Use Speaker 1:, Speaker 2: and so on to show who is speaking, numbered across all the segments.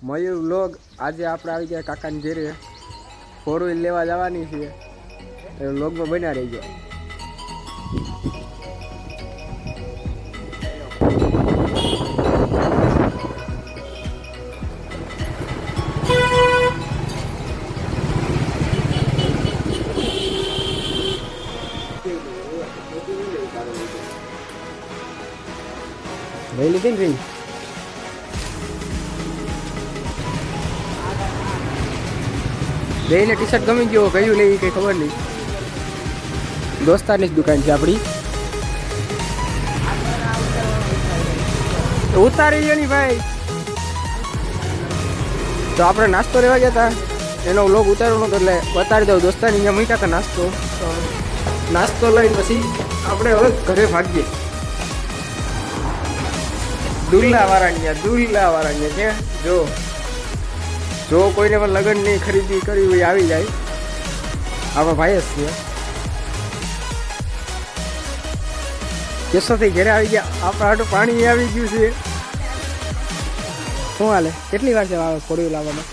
Speaker 1: મયુર vlog આજે આપણે આવી ગયા કાકાની ઘેરે 4 વ્હીલ લેવા જવાની છે તો વ્લોગમાં બન્યા રહી ગયો લઈ લીધી ને રીંગ બેને ટી શર્ટ ગમી ગયો કયું લેવી કઈ ખબર નહીં દોસ્તારની જ દુકાન છે આપણી ઉતારી ગયો ની ભાઈ તો આપણે નાસ્તો લેવા ગયા હતા એનો વ્લોગ ઉતારવાનો હતો એટલે બતાડી દઉં દોસ્તાની અહીંયા મૂક્યા હતા નાસ્તો લઈને પછી આપણે હવે ઘરે ભાગીએ દુલ્લા વાળાની કે જો કોઈને પણ લગ્નની ખરીદી કરવી હોય આવી જાય આપણા ભાઈ જ છે કેશોથી ઘરે આવી ગયા આપણા હાટું પાણી આવી ગયું છે શું હાલે કેટલી વાર છે ફોડી લાવવામાં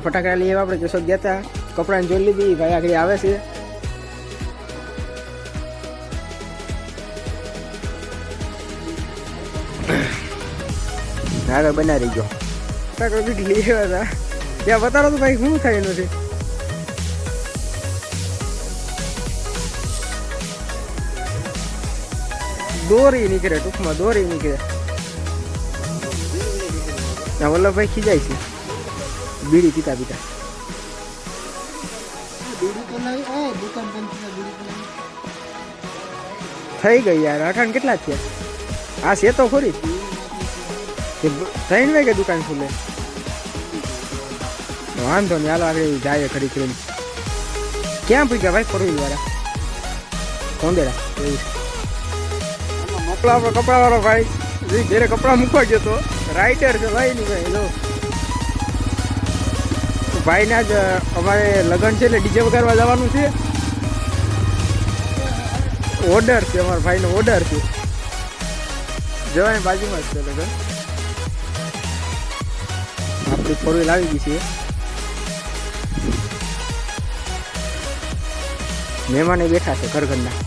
Speaker 1: ફટાકડા લઈ આવ્યા આપણે કેશોદ ગયા હતા કપડાની જોઈ લીધી ભાઈ આગળ આવે છે આગળ બના રહી ગયો ફટાકડો બી લઈ આવ્યા હતા ત્યાં બતાવો તો ભાઈ શું થાય એનું છે દોરી નીકળે ટૂંકમાં દોરી નીકળે વલ્લભભાઈ ખીજાય છે બીડી પીતા પીતા થઈ ગઈ યાર અઠાણ કેટલા છે આ છે તો ખોરી 3 વાગે દુકાન ખુલે વાંધો નહીં હાલો આગળ જાય ખરી કરીને ક્યાં પૂછ્યા ભાઈ 4 વ્હીલ વાળા કોંદેડા મોકલા આપણો કપડા વાળો ભાઈ ઘેરે કપડા મૂકવા ગયો તો રાઇટર છે ભાઈ ની ભાઈ જો ભાઈના જ અમારે લગ્ન છે એટલે ડીજે વગાડવા જવાનું છે ઓર્ડર છે અમારા ભાઈનો ઓર્ડર છે જવાની બાજુમાં જ છે લગ્ન આપણી 4 વ્હીલ આવી ગઈ છે મહેમાને બેઠા છે ઘર ઘરના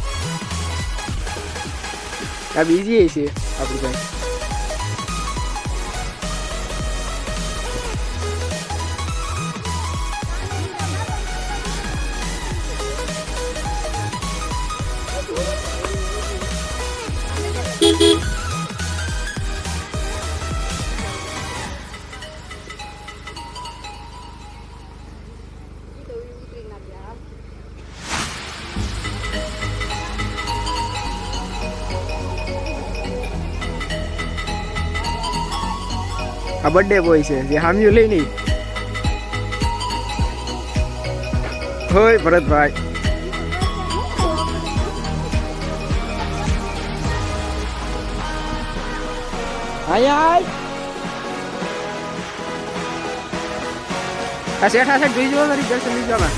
Speaker 1: આ બીજી છે આપણી ભાઈ આ બર્થડે બોય છે જે હામ્યું લઈ નહીં હોય ભરતભાઈ આ શેઠા શેઠ જોઈ જવા મારી દર્શન લઈ જવા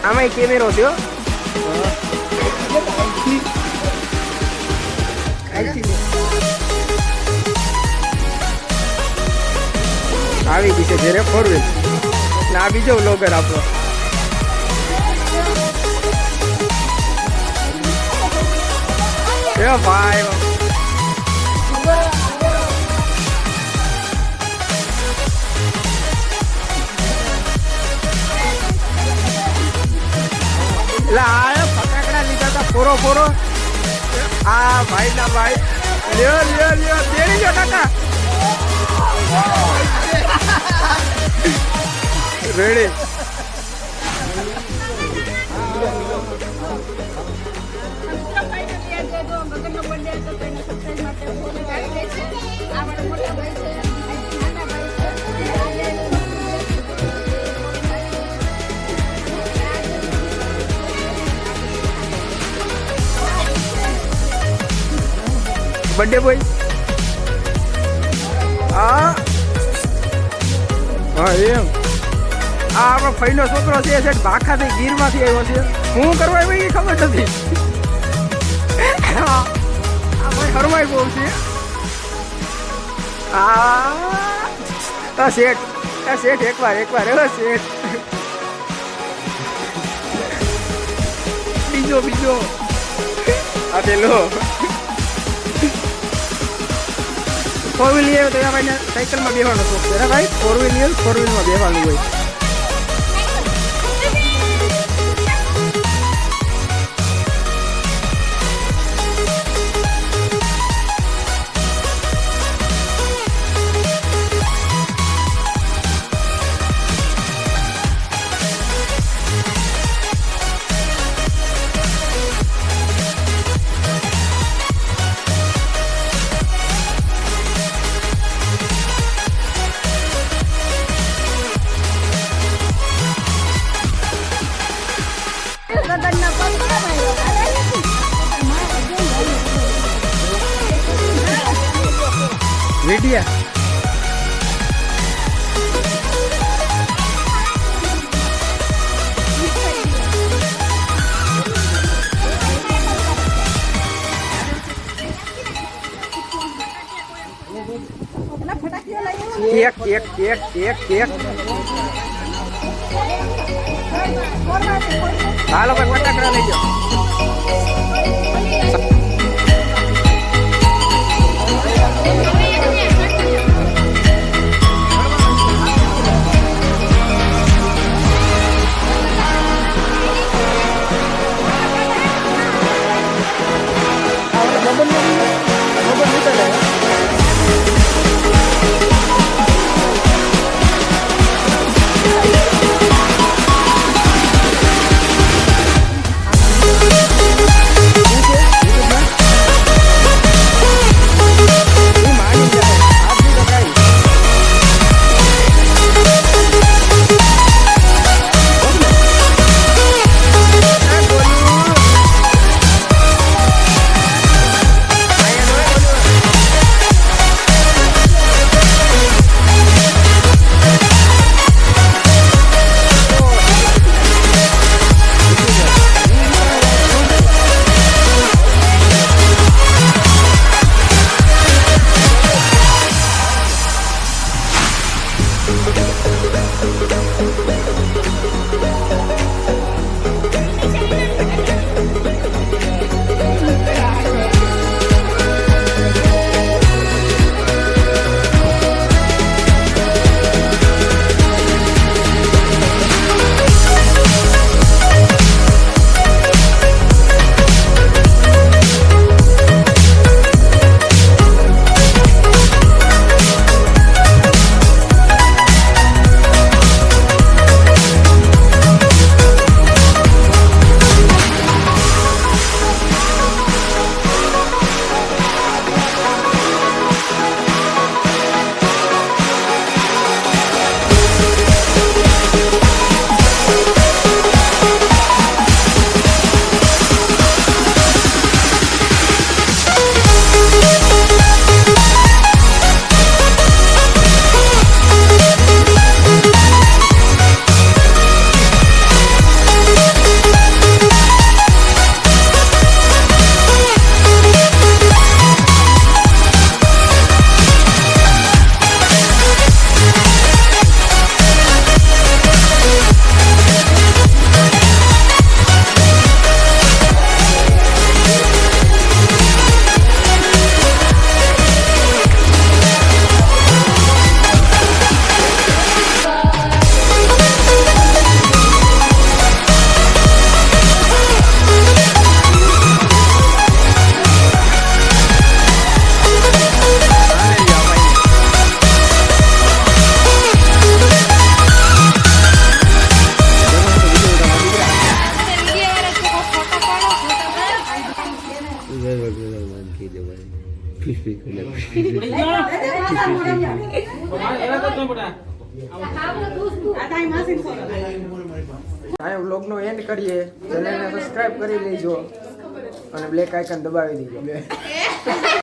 Speaker 1: આમાં કેમેરો થયો આવી ગઈ છે ઘેરે 4 વ્હીલ ને આ બીજો વ્લોગર આપણો એ ભાઈ ફટાકડા લીધા હતા ફોરો આ ભાઈ ના ભાઈ લ્યો તેડી ગયો કાકા રેડી બર્થડે બોય હા એમ આ આપણો ફઈનો છોકરો છે સેટ ભાખાથી ગીરમાંથી આવ્યો છે હું કરવા આવ્યો એ ખબર નથી આ ભાઈ હરમાઈ બહુ છે આ શેઠ એકવાર એવો શેઠ બીજો આ પેલો ફોર વ્હીલ લઈએ તો ભાઈ સાયકલમાં બેસવાનો શોખ છે ભાઈ ફોર વ્હીલમાં બેસવાનું હોય વીડિયા કેક હાલો ભાઈ ફટાકડા લઈ જાઓ વ્લોગનો એન્ડ કરીએ. ચેનલને સબસ્ક્રાઇબ કરી લેજો અને બ્લેક આઇકન દબાવી દેજો.